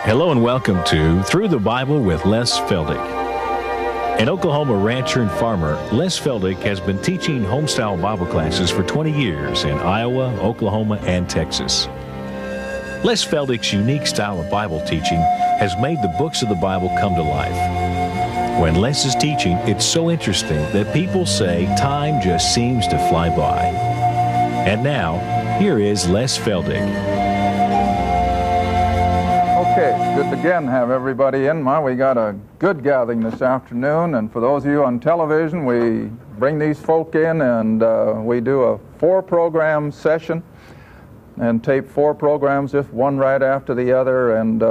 Hello and welcome to Through the Bible with Les Feldick. An Oklahoma rancher and farmer, Les Feldick has been teaching homestyle Bible classes for 20 years in Iowa, Oklahoma, and Texas. Les Feldick's unique style of Bible teaching has made the books of the Bible come to life. When Les is teaching, it's so interesting that people say time just seems to fly by. And now, here is Les Feldick. Okay, it's good to again have everybody in. We got a good gathering this afternoon, and for those of you on television, we bring these folk in and we do a 4-program session and tape 4 programs, just one right after the other, and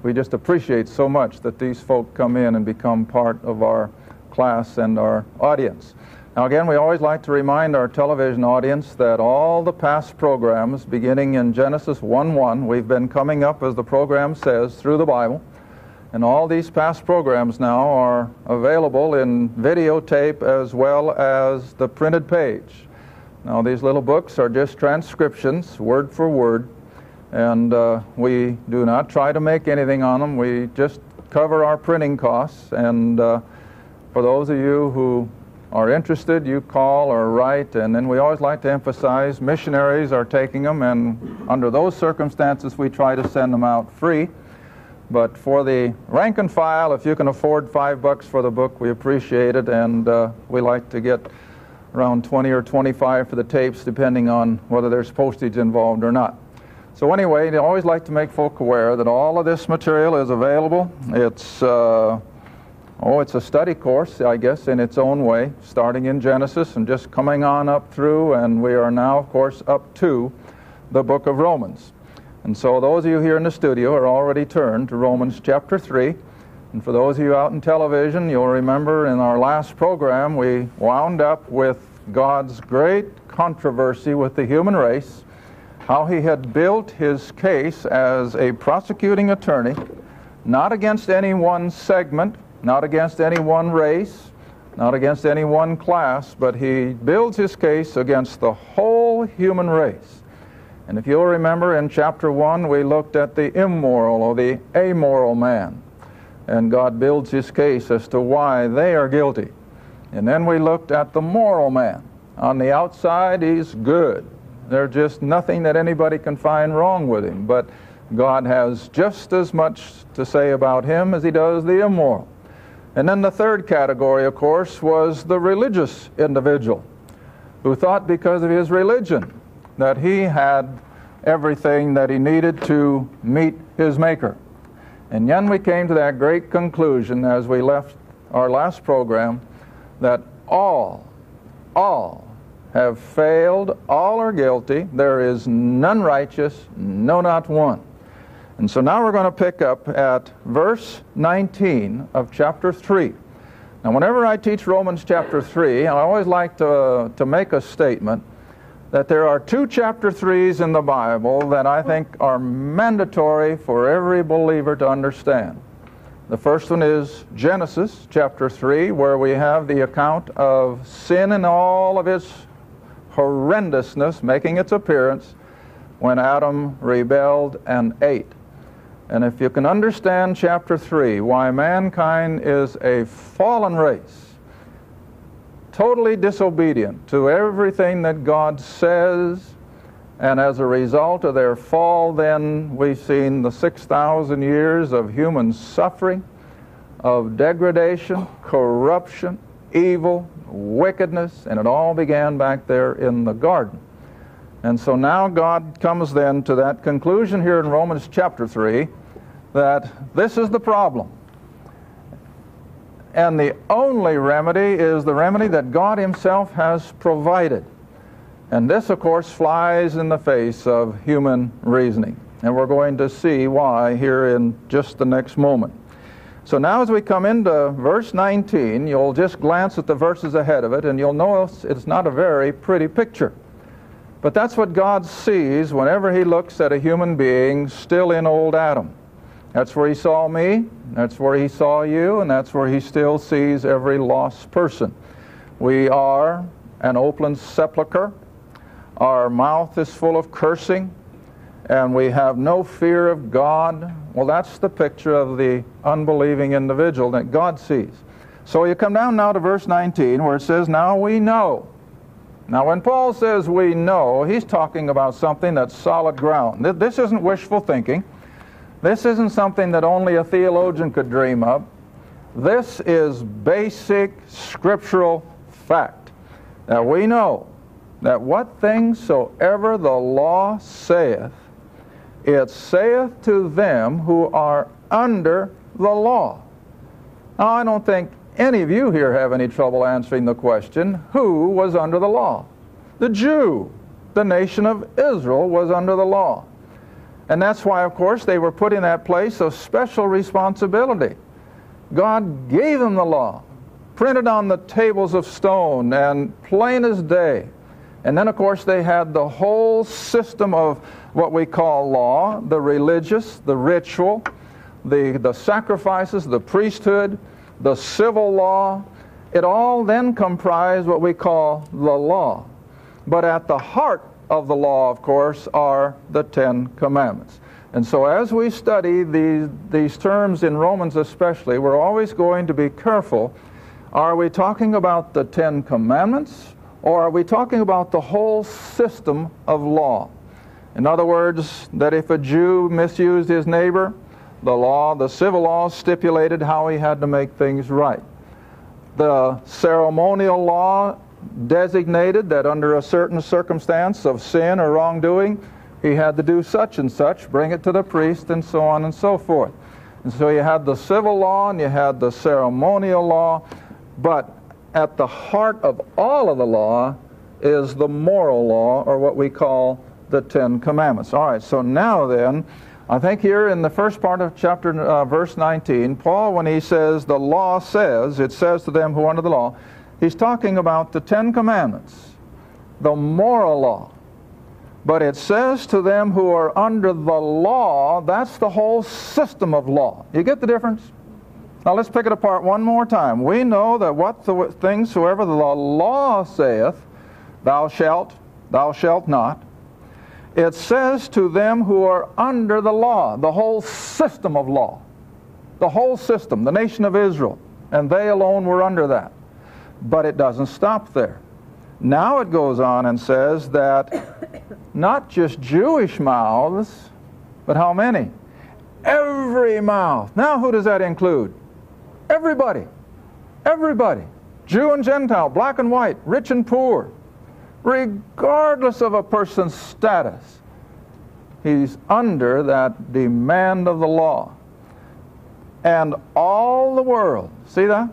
we just appreciate so much that these folk come in and become part of our class and our audience. Now again, we always like to remind our television audience that all the past programs, beginning in Genesis 1:1, we've been coming up, as the program says, through the Bible. And all these past programs now are available in videotape as well as the printed page. Now these little books are just transcriptions, word for word, and we do not try to make anything on them. We just cover our printing costs, and for those of you who are interested, you call or write, and then we always like to emphasize missionaries are taking them, and under those circumstances we try to send them out free. But for the rank and file, if you can afford $5 for the book, we appreciate it, and we like to get around 20 or 25 for the tapes, depending on whether there's postage involved or not. So anyway, I always like to make folk aware that all of this material is available. It's a study course, I guess, in its own way, starting in Genesis and just coming on up through, and we are now, of course, up to the book of Romans. And so those of you here in the studio are already turned to Romans chapter 3. And for those of you out in television, you'll remember in our last program we wound up with God's great controversy with the human race, how he had built his case as a prosecuting attorney, not against any one segment, not against any one race, not against any one class, but he builds his case against the whole human race. And if you'll remember, in chapter 1, we looked at the immoral or the amoral man. And God builds his case as to why they are guilty. And then we looked at the moral man. On the outside, he's good. There's just nothing that anybody can find wrong with him. But God has just as much to say about him as he does the immoral. And then the third category, of course, was the religious individual who thought because of his religion that he had everything that he needed to meet his Maker. And then we came to that great conclusion as we left our last program that all have failed, all are guilty, there is none righteous, no, not one. And so now we're going to pick up at verse 19 of chapter 3. Now whenever I teach Romans chapter 3, I always like to make a statement that there are 2 chapter 3s in the Bible that I think are mandatory for every believer to understand. The first one is Genesis chapter 3, where we have the account of sin in all of its horrendousness making its appearance when Adam rebelled and ate. And if you can understand chapter 3, why mankind is a fallen race, totally disobedient to everything that God says, and as a result of their fall, then we've seen the 6,000 years of human suffering, of degradation, corruption, evil, wickedness, and it all began back there in the garden. And so now God comes then to that conclusion here in Romans chapter 3 that this is the problem. And the only remedy is the remedy that God himself has provided. And this, of course, flies in the face of human reasoning. And we're going to see why here in just the next moment. So now as we come into verse 19, you'll just glance at the verses ahead of it, and you'll notice it's not a very pretty picture. But that's what God sees whenever he looks at a human being still in old Adam. That's where he saw me, that's where he saw you, and that's where he still sees every lost person. We are an open sepulcher. Our mouth is full of cursing, and we have no fear of God. Well, that's the picture of the unbelieving individual that God sees. So you come down now to verse 19 where it says, now we know. Now when Paul says we know, he's talking about something that's solid ground. This isn't wishful thinking. This isn't something that only a theologian could dream up. This is basic scriptural fact. That we know that what things soever the law saith, it saith to them who are under the law. Now, I don't think any of you here have any trouble answering the question, who was under the law? The Jew, the nation of Israel, was under the law. And that's why, of course, they were put in that place of special responsibility. God gave them the law, printed on the tables of stone and plain as day. And then, of course, they had the whole system of what we call law, the religious, the ritual, the sacrifices, the priesthood, the civil law. It all then comprised what we call the law. But at the heart of the law, of course, are the Ten Commandments. And so as we study these terms in Romans especially, we're always going to be careful. Are we talking about the Ten Commandments, or are we talking about the whole system of law? In other words, that if a Jew misused his neighbor, the civil law stipulated how he had to make things right. The ceremonial law designated that under a certain circumstance of sin or wrongdoing, he had to do such and such, bring it to the priest, and so on and so forth. And so you had the civil law and you had the ceremonial law, but at the heart of all of the law is the moral law, or what we call the Ten Commandments. All right, so now then, I think here in the first part of chapter verse 19, Paul, when he says the law says, it says to them who are under the law, he's talking about the Ten Commandments, the moral law. But it says to them who are under the law, that's the whole system of law. You get the difference? Now let's pick it apart one more time. We know that what things soever the law saith, thou shalt not. It says to them who are under the law, the whole system of law. The whole system, the nation of Israel. And they alone were under that. But it doesn't stop there. Now it goes on and says that not just Jewish mouths, but how many? Every mouth. Now who does that include? Everybody. Everybody. Jew and Gentile, black and white, rich and poor. Regardless of a person's status, he's under that demand of the law. And all the world, see that?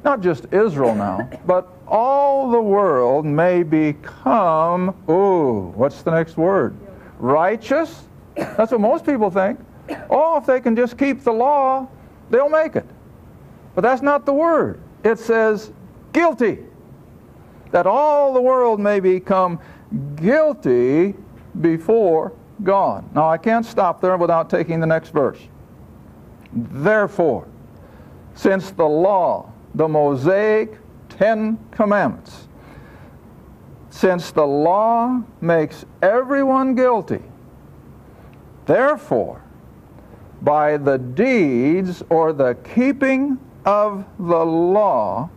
Not just Israel now, but all the world may become, what's the next word? Righteous? That's what most people think. Oh, if they can just keep the law, they'll make it. But that's not the word. It says guilty. That all the world may become guilty before God. Now, I can't stop there without taking the next verse. Therefore, since the law, the Mosaic 10 Commandments, since the law makes everyone guilty, therefore, by the deeds or the keeping of the law,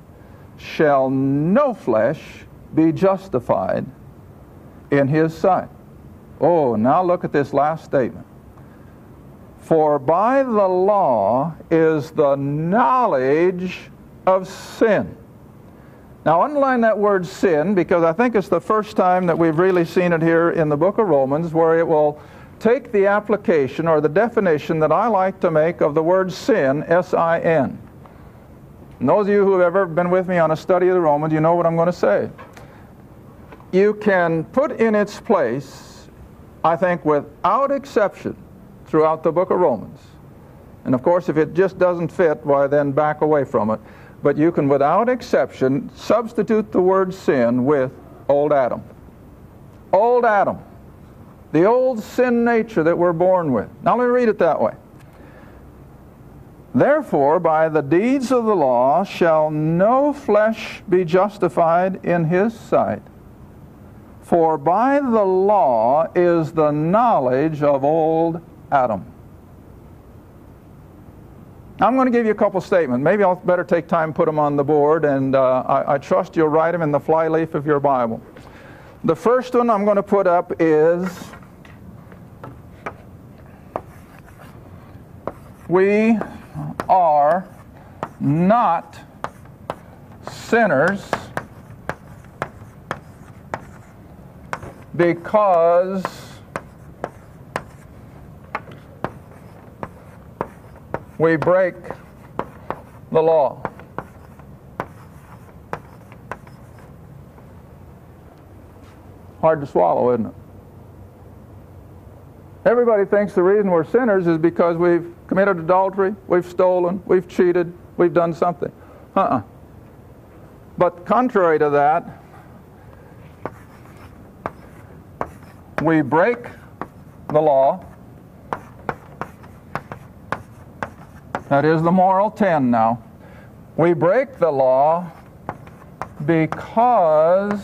shall no flesh be justified in his sight. Oh, now look at this last statement. For by the law is the knowledge of sin. Now underline that word sin, because I think it's the first time that we've really seen it here in the book of Romans, where it will take the application or the definition that I like to make of the word sin, S-I-N. And those of you who have ever been with me on a study of the Romans, you know what I'm going to say. You can put in its place, I think without exception, throughout the book of Romans. And of course, if it just doesn't fit, why then back away from it. But you can, without exception, substitute the word sin with old Adam. Old Adam. The old sin nature that we're born with. Now let me read it that way. Therefore, by the deeds of the law shall no flesh be justified in his sight. For by the law is the knowledge of old Adam. I'm going to give you a couple statements. Maybe I'll better take time and put them on the board, and I trust you'll write them in the flyleaf of your Bible. The first one I'm going to put up is, we are not sinners because we break the law. Hard to swallow, isn't it? Everybody thinks the reason we're sinners is because we've committed adultery, we've stolen, we've cheated, we've done something. But contrary to that, we break the law. That is the moral 10 now. We break the law because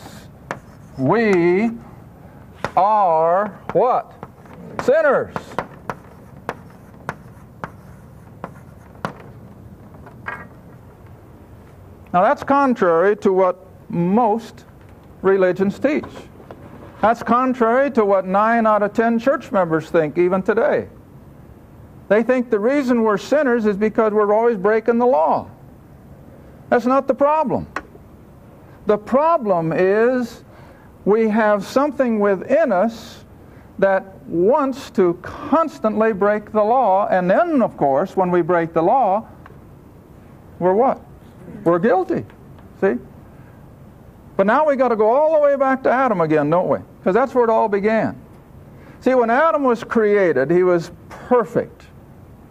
we are what? Sinners. Now that's contrary to what most religions teach. That's contrary to what 9 out of 10 church members think even today. They think the reason we're sinners is because we're always breaking the law. That's not the problem. The problem is we have something within us that wants to constantly break the law, and then, of course, when we break the law, we're what? We're guilty. See? But now we got to go all the way back to Adam again, don't we? Because that's where it all began. See, when Adam was created, he was perfect.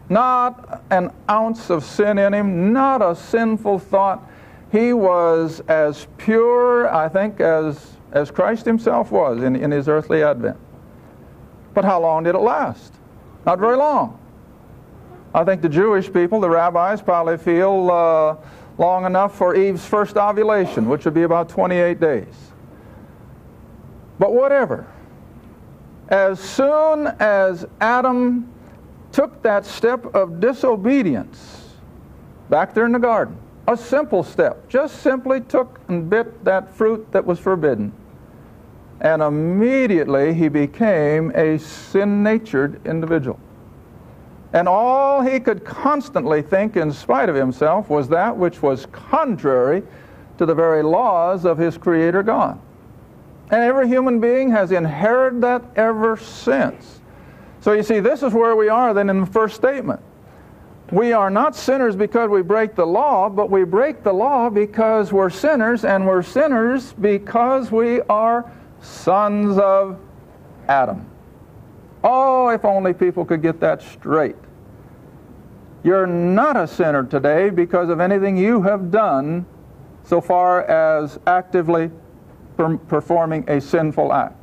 Not an ounce of sin in him, not a sinful thought. He was as pure, I think, as Christ himself was in his earthly advent. But how long did it last? Not very long. I think the Jewish people, the rabbis, probably feel long enough for Eve's first ovulation, which would be about 28 days. But whatever. As soon as Adam took that step of disobedience back there in the garden, a simple step, just simply took and bit that fruit that was forbidden, and immediately he became a sin-natured individual. And all he could constantly think in spite of himself was that which was contrary to the very laws of his Creator God. And every human being has inherited that ever since. So you see, this is where we are then in the first statement. We are not sinners because we break the law, but we break the law because we're sinners, and we're sinners because we are sons of Adam. Oh, if only people could get that straight. You're not a sinner today because of anything you have done so far as actively performing a sinful act.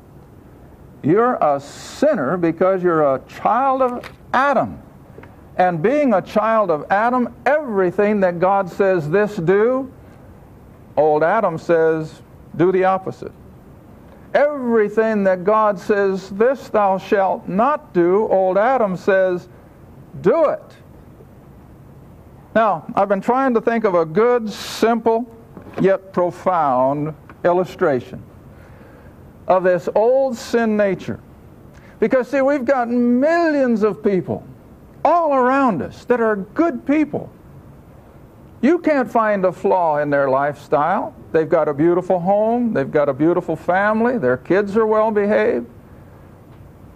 You're a sinner because you're a child of Adam. And being a child of Adam, everything that God says this do, old Adam says do the opposite. Everything that God says this thou shalt not do, old Adam says do it. Now, I've been trying to think of a good, simple, yet profound illustration of this old sin nature. Because, see, we've got millions of people all around us that are good people. You can't find a flaw in their lifestyle. They've got a beautiful home. They've got a beautiful family. Their kids are well behaved.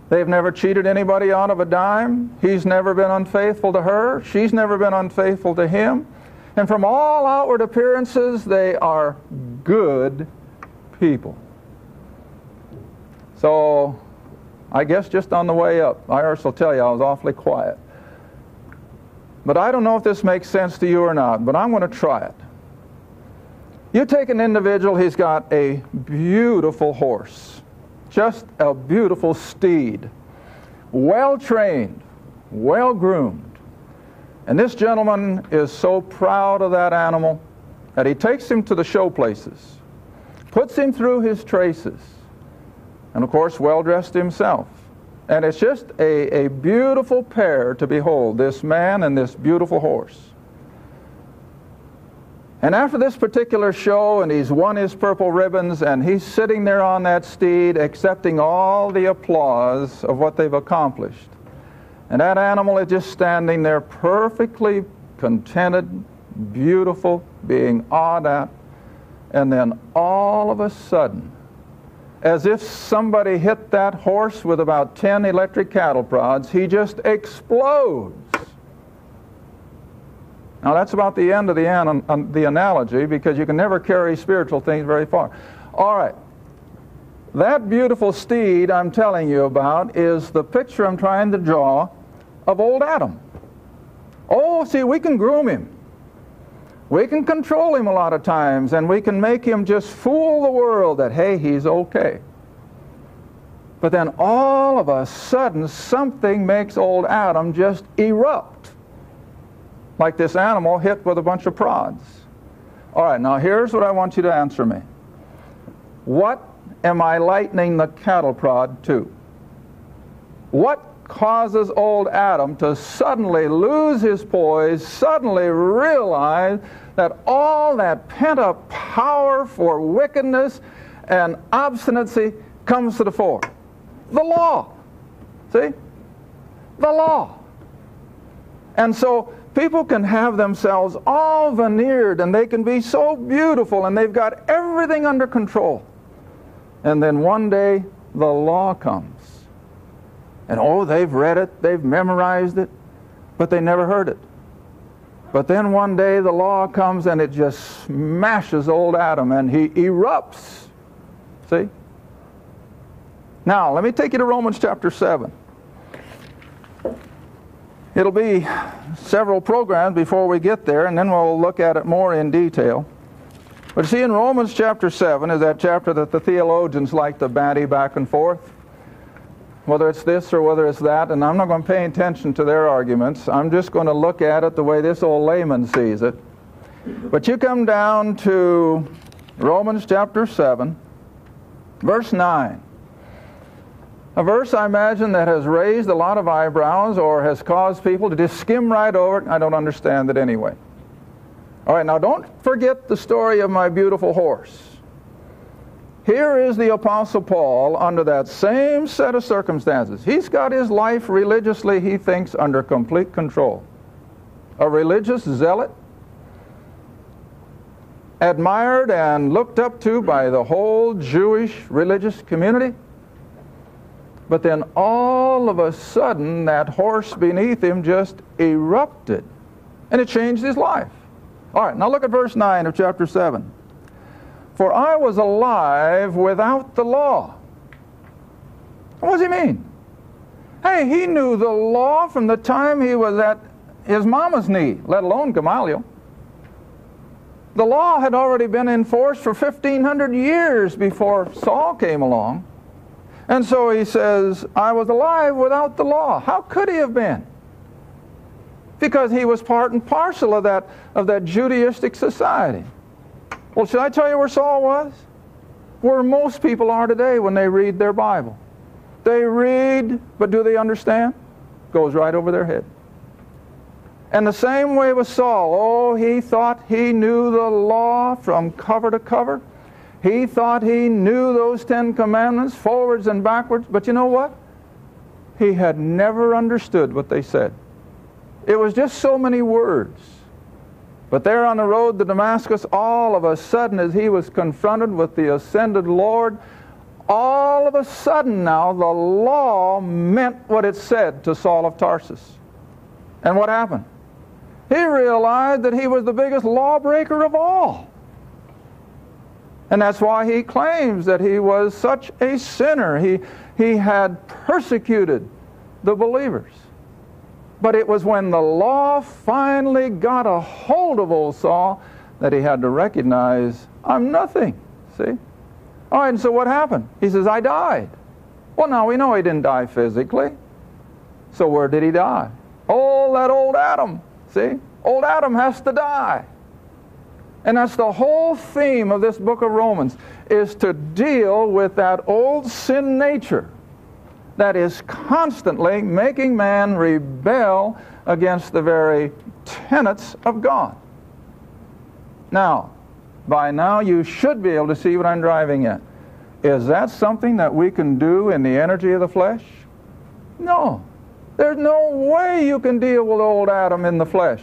They've never cheated anybody out of a dime. He's never been unfaithful to her. She's never been unfaithful to him. And from all outward appearances, they are good people. So, I guess just on the way up, Iris will tell you I was awfully quiet. But I don't know if this makes sense to you or not, but I'm going to try it. You take an individual, he's got a beautiful horse, just a beautiful steed, well-trained, well-groomed. And this gentleman is so proud of that animal that he takes him to the show places, puts him through his traces, and of course well-dressed himself. And it's just a beautiful pair to behold, this man and this beautiful horse. And after this particular show, and he's won his purple ribbons, and he's sitting there on that steed accepting all the applause of what they've accomplished. And that animal is just standing there perfectly contented, beautiful, being awed at. And then all of a sudden, as if somebody hit that horse with about 10 electric cattle prods, he just explodes. Now that's about the end of the analogy, because you can never carry spiritual things very far. All right. That beautiful steed I'm telling you about is the picture I'm trying to draw of old Adam. Oh, see, we can groom him. We can control him a lot of times, and we can make him just fool the world that, hey, he's okay. But then all of a sudden, something makes old Adam just erupt, like this animal hit with a bunch of prods. All right, now here's what I want you to answer me. What am I lightening the cattle prod to? What causes old Adam to suddenly lose his poise, suddenly realize that all that pent-up power for wickedness and obstinacy comes to the fore? The law. See? The law. And so people can have themselves all veneered, and they can be so beautiful, and they've got everything under control. And then one day, the law comes. And oh, they've read it, they've memorized it, but they never heard it. But then one day the law comes and it just smashes old Adam, and he erupts. See? Now, let me take you to Romans chapter 7. It'll be several programs before we get there, and then we'll look at it more in detail. But see, in Romans chapter 7 is that chapter that the theologians like to bandy back and forth, whether it's this or whether it's that, and I'm not going to pay attention to their arguments. I'm just going to look at it the way this old layman sees it. But you come down to Romans chapter 7, verse 9. A verse, I imagine, that has raised a lot of eyebrows or has caused people to just skim right over it. I don't understand it anyway. All right, now don't forget the story of my beautiful horse. Here is the Apostle Paul under that same set of circumstances. He's got his life religiously, he thinks, under complete control. A religious zealot, admired and looked up to by the whole Jewish religious community. But then all of a sudden, that horse beneath him just erupted, and it changed his life. All right, now look at verse 9 of chapter 7. For I was alive without the law. What does he mean? Hey, he knew the law from the time he was at his mama's knee, let alone Gamaliel. The law had already been in force for 1,500 years before Saul came along. And so he says, I was alive without the law. How could he have been? Because he was part and parcel of that Judaistic society. Well, should I tell you where Saul was? Where most people are today when they read their Bible. They read, but do they understand? Goes right over their head. And the same way with Saul. Oh, he thought he knew the law from cover to cover. He thought he knew those 10 commandments forwards and backwards. But you know what? He had never understood what they said. It was just so many words. But there on the road to Damascus, all of a sudden, as he was confronted with the ascended Lord, all of a sudden now, the law meant what it said to Saul of Tarsus. And what happened? He realized that he was the biggest lawbreaker of all. And that's why he claims that he was such a sinner. He had persecuted the believers. But it was when the law finally got a hold of old Saul that he had to recognize, I'm nothing. See? All right, and so what happened? He says, I died. Well, now we know he didn't die physically. So where did he die? Oh, that old Adam. See? Old Adam has to die. And that's the whole theme of this book of Romans, is to deal with that old sin nature that is constantly making man rebel against the very tenets of God. Now, by now you should be able to see what I'm driving at. Is that something that we can do in the energy of the flesh? No. There's no way you can deal with old Adam in the flesh.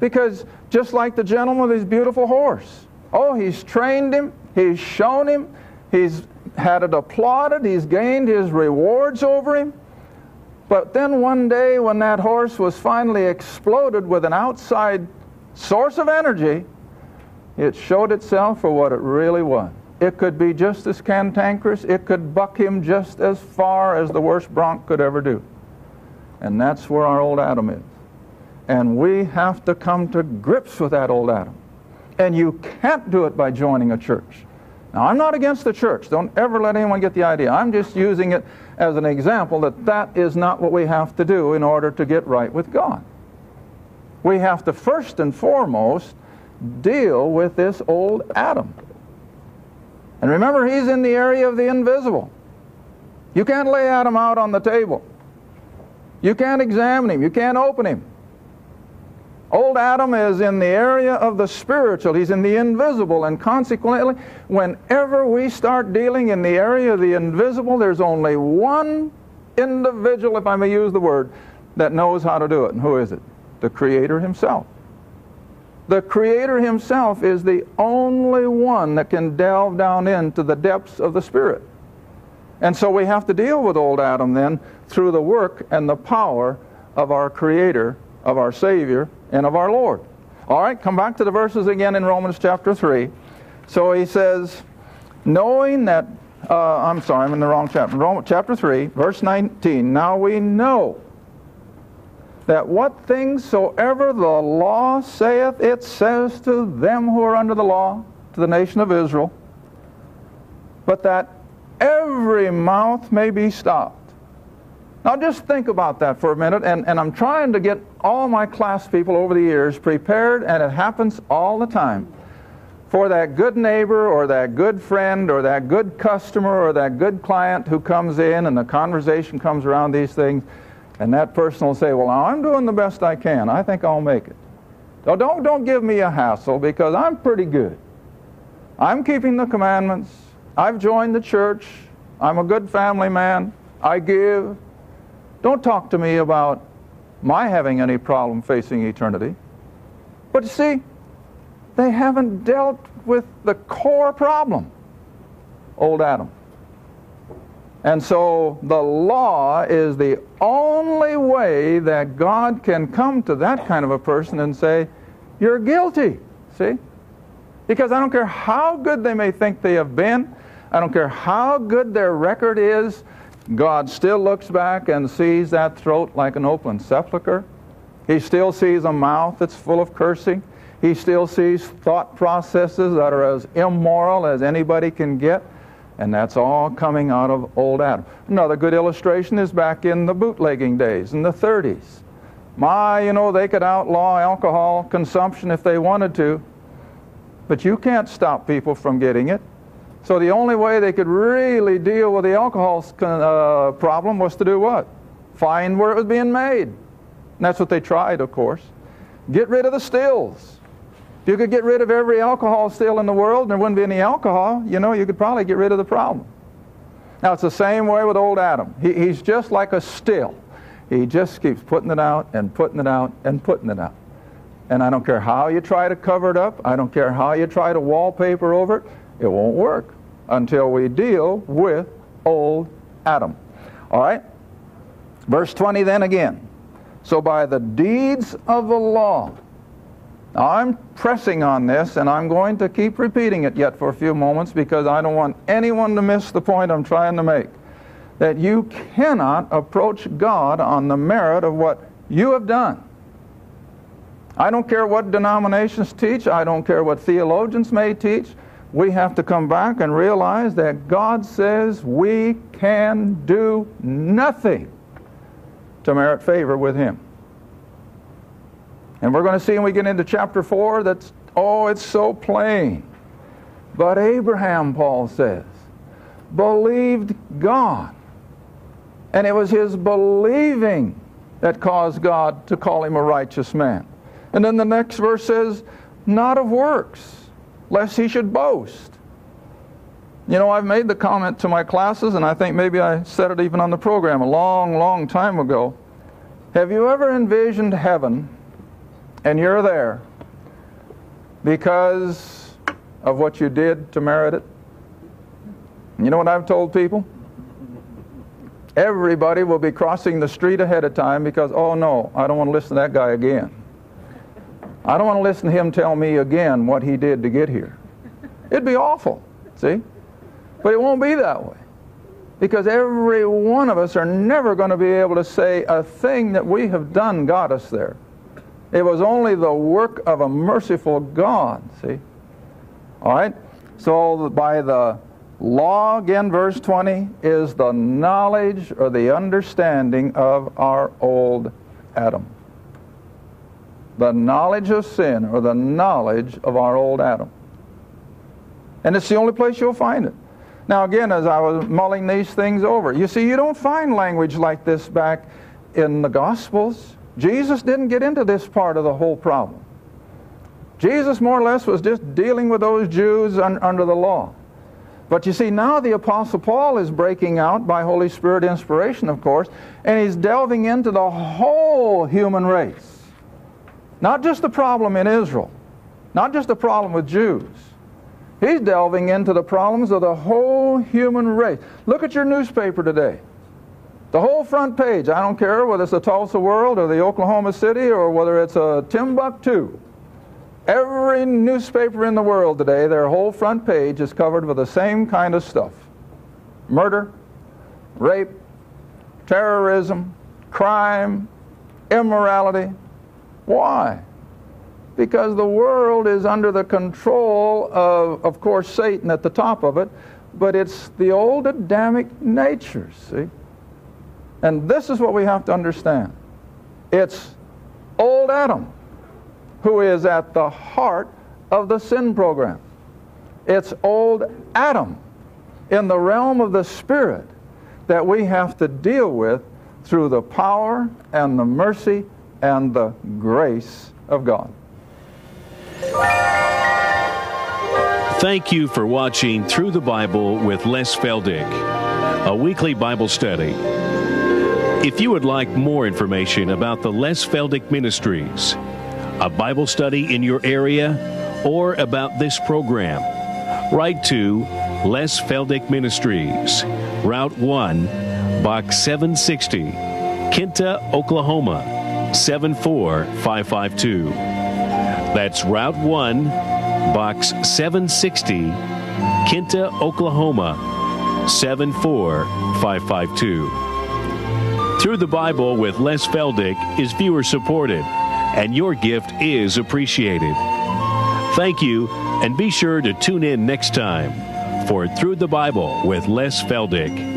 Because just like the gentleman with his beautiful horse, oh, he's trained him, he's shown him, he's had it applauded, he's gained his rewards over him. But then one day when that horse was finally exploded with an outside source of energy, it showed itself for what it really was. It could be just as cantankerous, it could buck him just as far as the worst bronc could ever do. And that's where our old Adam is. And we have to come to grips with that old Adam. And you can't do it by joining a church. Now, I'm not against the church. Don't ever let anyone get the idea. I'm just using it as an example that that is not what we have to do in order to get right with God. We have to first and foremost deal with this old Adam. And remember, he's in the area of the invisible. You can't lay Adam out on the table. You can't examine him. You can't open him. Old Adam is in the area of the spiritual. He's in the invisible. And consequently, whenever we start dealing in the area of the invisible, there's only one individual, if I may use the word, that knows how to do it. And who is it? The Creator himself. The Creator himself is the only one that can delve down into the depths of the Spirit. And so we have to deal with old Adam then through the work and the power of our Creator, of our Savior, and of our Lord. All right, come back to the verses again in Romans chapter 3. So he says, knowing that, I'm in the wrong chapter. Romans chapter 3, verse 19. Now we know that what things soever the law saith, it says to them who are under the law, to the nation of Israel, but that every mouth may be stopped. Now just think about that for a minute, and I'm trying to get all my class people over the years prepared, and it happens all the time, for that good neighbor or that good friend or that good customer or that good client who comes in and the conversation comes around these things, and that person will say, well, now I'm doing the best I can. I think I'll make it. So don't give me a hassle, because I'm pretty good. I'm keeping the commandments. I've joined the church. I'm a good family man. I give. Don't talk to me about my having any problem facing eternity. But you see, they haven't dealt with the core problem, old Adam. And so the law is the only way that God can come to that kind of a person and say, you're guilty, see? Because I don't care how good they may think they have been, I don't care how good their record is, God still looks back and sees that throat like an open sepulcher. He still sees a mouth that's full of cursing. He still sees thought processes that are as immoral as anybody can get. And that's all coming out of old Adam. Another good illustration is back in the bootlegging days, in the 30s. They could outlaw alcohol consumption if they wanted to, but you can't stop people from getting it. So the only way they could really deal with the alcohol problem was to do what? Find where it was being made. And that's what they tried, of course. Get rid of the stills. If you could get rid of every alcohol still in the world and there wouldn't be any alcohol, you could probably get rid of the problem. Now, it's the same way with old Adam. He's just like a still. He just keeps putting it out and putting it out and putting it out. And I don't care how you try to cover it up. I don't care how you try to wallpaper over it. It won't work until we deal with old Adam. All right? Verse 20 then again. So by the deeds of the law. Now I'm pressing on this, and I'm going to keep repeating it yet for a few moments because I don't want anyone to miss the point I'm trying to make. That you cannot approach God on the merit of what you have done. I don't care what denominations teach. I don't care what theologians may teach. We have to come back and realize that God says we can do nothing to merit favor with Him. And we're going to see when we get into chapter 4 that's Oh, it's so plain. But Abraham, Paul says, believed God. And it was his believing that caused God to call him a righteous man. And then the next verse says, not of works, lest he should boast. You know, I've made the comment to my classes, and I think maybe I said it even on the program a long, long time ago. Have you ever envisioned heaven, and you're there because of what you did to merit it? You know what I've told people? Everybody will be crossing the street ahead of time because, oh no, I don't want to listen to that guy again. I don't want to listen to him tell me again what he did to get here. It'd be awful, see? But it won't be that way. Because every one of us are never going to be able to say a thing that we have done got us there. It was only the work of a merciful God, see? All right? So by the law, again, verse 20, is the knowledge or the understanding of our old Adam. The knowledge of sin or the knowledge of our old Adam. And it's the only place you'll find it. Now again, as I was mulling these things over, you see, you don't find language like this back in the Gospels. Jesus didn't get into this part of the whole problem. Jesus more or less was just dealing with those Jews under the law. But you see, now the Apostle Paul is breaking out by Holy Spirit inspiration, of course, and he's delving into the whole human race. Not just the problem in Israel, not just the problem with Jews. He's delving into the problems of the whole human race. Look at your newspaper today. The whole front page, I don't care whether it's the Tulsa World or the Oklahoma City or whether it's a Timbuktu. Every newspaper in the world today, their whole front page is covered with the same kind of stuff. Murder, rape, terrorism, crime, immorality. Why? Because the world is under the control of course, Satan at the top of it, but it's the old Adamic nature, see? And this is what we have to understand. It's old Adam who is at the heart of the sin program. It's old Adam in the realm of the Spirit that we have to deal with through the power and the mercy and the grace of God. Thank you for watching Through the Bible with Les Feldick, a weekly Bible study. If you would like more information about the Les Feldick Ministries, a Bible study in your area, or about this program, write to Les Feldick Ministries, Route 1, Box 760, Kinta, Oklahoma, 74552. That's Route 1, Box 760, Kinta, Oklahoma, 74552. Through the Bible with Les Feldick is viewer supported, and your gift is appreciated. Thank you, and be sure to tune in next time for Through the Bible with Les Feldick.